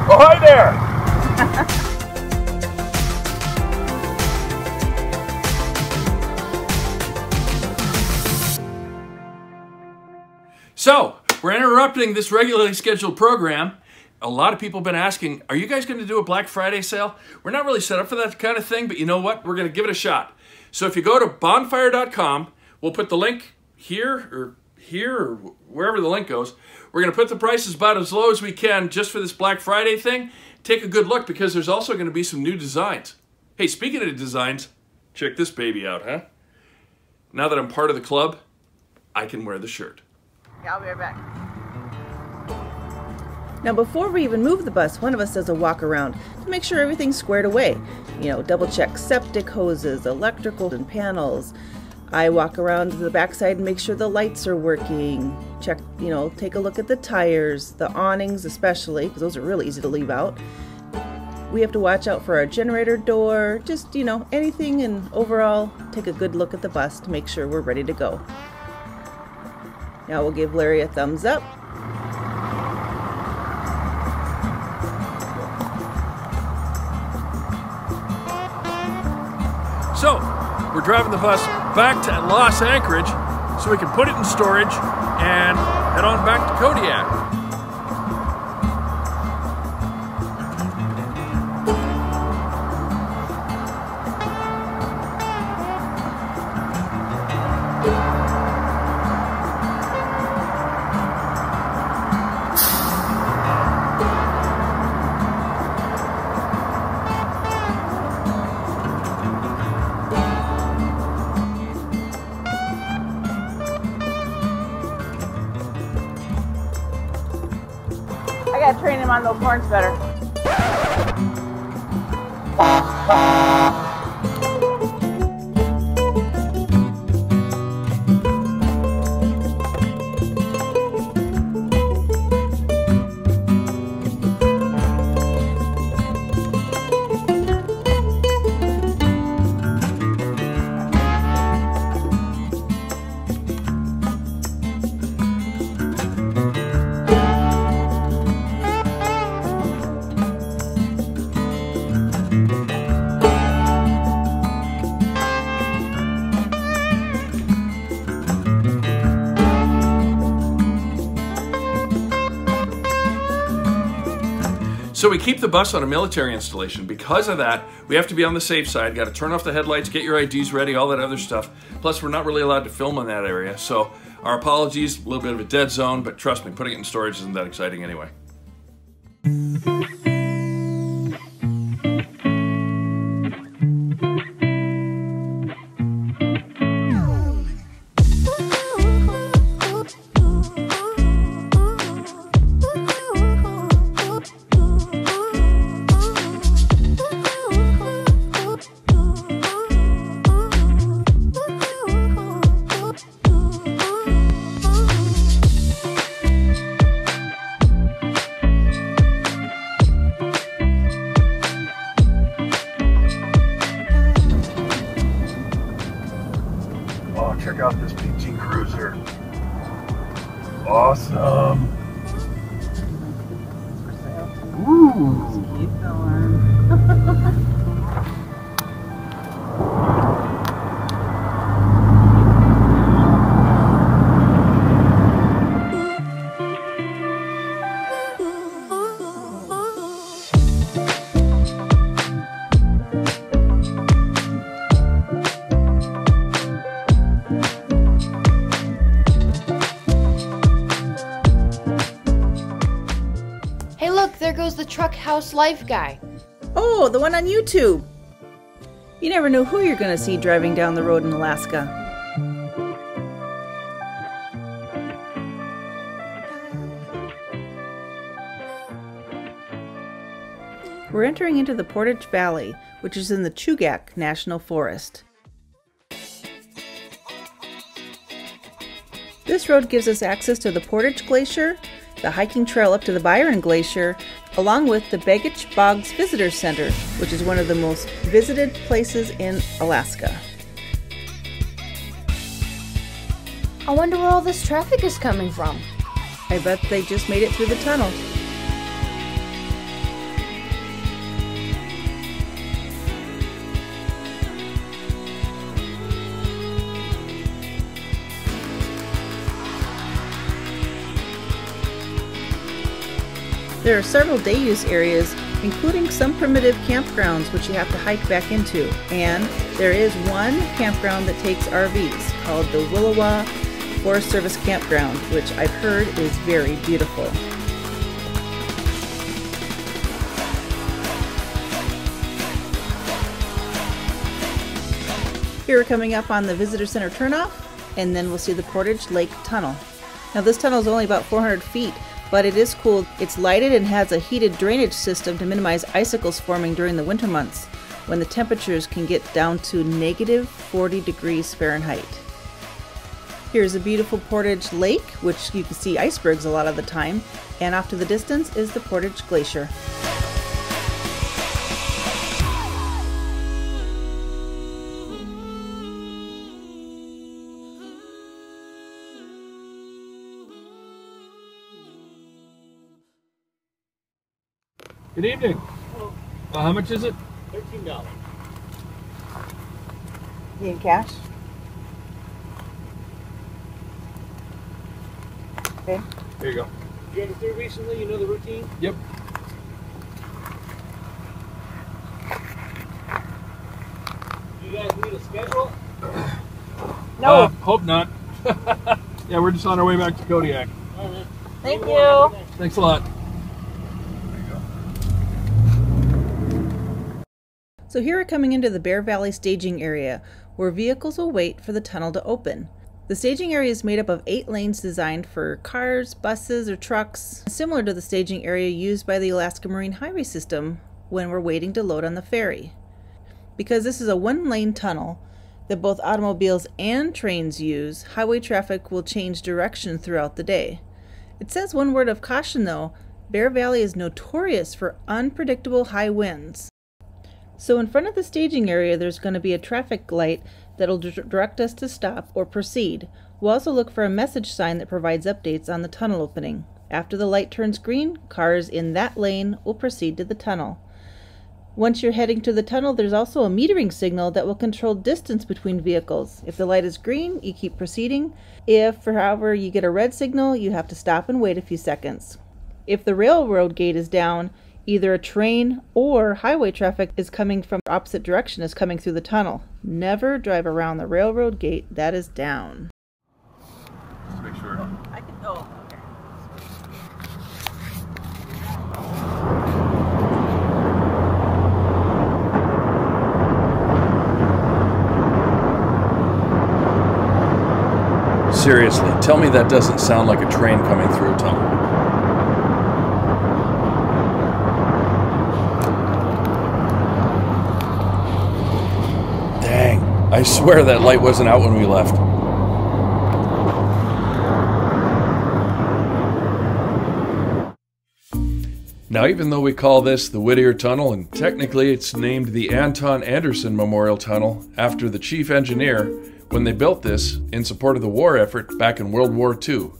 Oh, hi there! So, we're interrupting this regularly scheduled program. A lot of people have been asking, are you guys going to do a Black Friday sale? We're not really set up for that kind of thing, but you know what? We're going to give it a shot. So if you go to bonfire.com, we'll put the link here or wherever the link goes. We're going to put the prices about as low as we can just for this Black Friday thing. Take a good look because there's also going to be some new designs. Hey, speaking of designs, check this baby out, huh? Now that I'm part of the club, I can wear the shirt. Yeah, I'll be right back. Now before we even move the bus, one of us does a walk around to make sure everything's squared away. You know, double check septic hoses, electrical and panels. I walk around to the backside and make sure the lights are working. Check, you know, take a look at the tires, the awnings especially, because those are really easy to leave out. We have to watch out for our generator door, just, you know, anything, and overall take a good look at the bus to make sure we're ready to go. Now we'll give Larry a thumbs up. So, we're driving the bus back to Los Anchorage so we can put it in storage and head on back to Kodiak. I gotta train him on those horns better. So we keep the bus on a military installation. Because of that, we have to be on the safe side. Got to turn off the headlights, get your IDs ready, all that other stuff. Plus, we're not really allowed to film in that area. So our apologies, a little bit of a dead zone, but trust me, putting it in storage isn't that exciting anyway. Check out this PT Cruiser. Awesome. Ooh. Keep going. There goes the truck house life guy. Oh, the one on YouTube. You never know who you're going to see driving down the road in Alaska. We're entering into the Portage Valley, which is in the Kodiak National Forest. This road gives us access to the Portage Glacier, the hiking trail up to the Byron Glacier, along with the Baggage Boggs Visitor Center, which is one of the most visited places in Alaska. I wonder where all this traffic is coming from. I bet they just made it through the tunnel. There are several day use areas, including some primitive campgrounds which you have to hike back into. And there is one campground that takes RVs called the Wasilla Forest Service Campground, which I've heard is very beautiful. Here we're coming up on the Visitor Center turnoff, and then we'll see the Portage Lake Tunnel. Now this tunnel is only about 400 feet, but it is cool. It's lighted and has a heated drainage system to minimize icicles forming during the winter months, when the temperatures can get down to negative 40 degrees Fahrenheit. Here's a beautiful Portage Lake, which you can see icebergs a lot of the time, and off to the distance is the Portage Glacier. Good evening. How much is it? $13. Need cash? Okay. Here you go. You had it through recently, you know the routine? Yep. You guys need a schedule? No. Hope not. Yeah, we're just on our way back to Kodiak. All right. Thank you. Thanks a lot. So here we're coming into the Bear Valley staging area, where vehicles will wait for the tunnel to open. The staging area is made up of 8 lanes designed for cars, buses, or trucks, similar to the staging area used by the Alaska Marine Highway System when we're waiting to load on the ferry. Because this is a 1-lane tunnel that both automobiles and trains use, highway traffic will change direction throughout the day. It says one word of caution though, Bear Valley is notorious for unpredictable high winds. So in front of the staging area, there's going to be a traffic light that'll direct us to stop or proceed. We'll also look for a message sign that provides updates on the tunnel opening. After the light turns green, cars in that lane will proceed to the tunnel. Once you're heading to the tunnel, there's also a metering signal that will control distance between vehicles. If the light is green, you keep proceeding. If, however, you get a red signal, you have to stop and wait a few seconds. If the railroad gate is down, either a train or highway traffic is coming from the opposite direction is coming through the tunnel. Never drive around the railroad gate that is down. Just make sure. I can go. Seriously, tell me that doesn't sound like a train coming through a tunnel. Dang, I swear that light wasn't out when we left. Now, even though we call this the Whittier Tunnel, and technically it's named the Anton Anderson Memorial Tunnel after the chief engineer when they built this in support of the war effort back in World War II.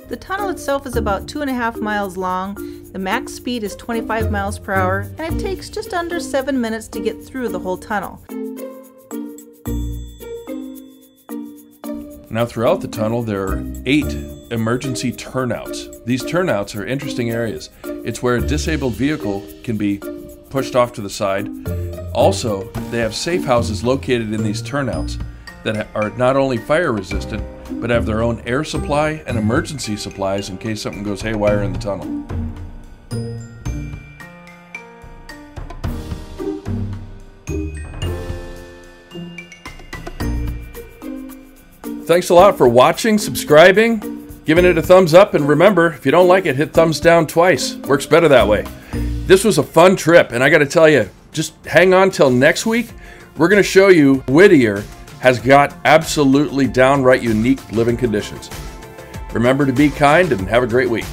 The tunnel itself is about 2.5 miles long. The max speed is 25 miles per hour, and it takes just under 7 minutes to get through the whole tunnel. Now, throughout the tunnel, there are 8 emergency turnouts. These turnouts are interesting areas. It's where a disabled vehicle can be pushed off to the side. Also, they have safe houses located in these turnouts that are not only fire resistant, but have their own air supply and emergency supplies in case something goes haywire in the tunnel. Thanks a lot for watching, subscribing, giving it a thumbs up, and remember, if you don't like it, hit thumbs down twice. Works better that way. This was a fun trip, and I gotta tell you, just hang on till next week. We're gonna show you Whittier has got absolutely downright unique living conditions. Remember to be kind and have a great week.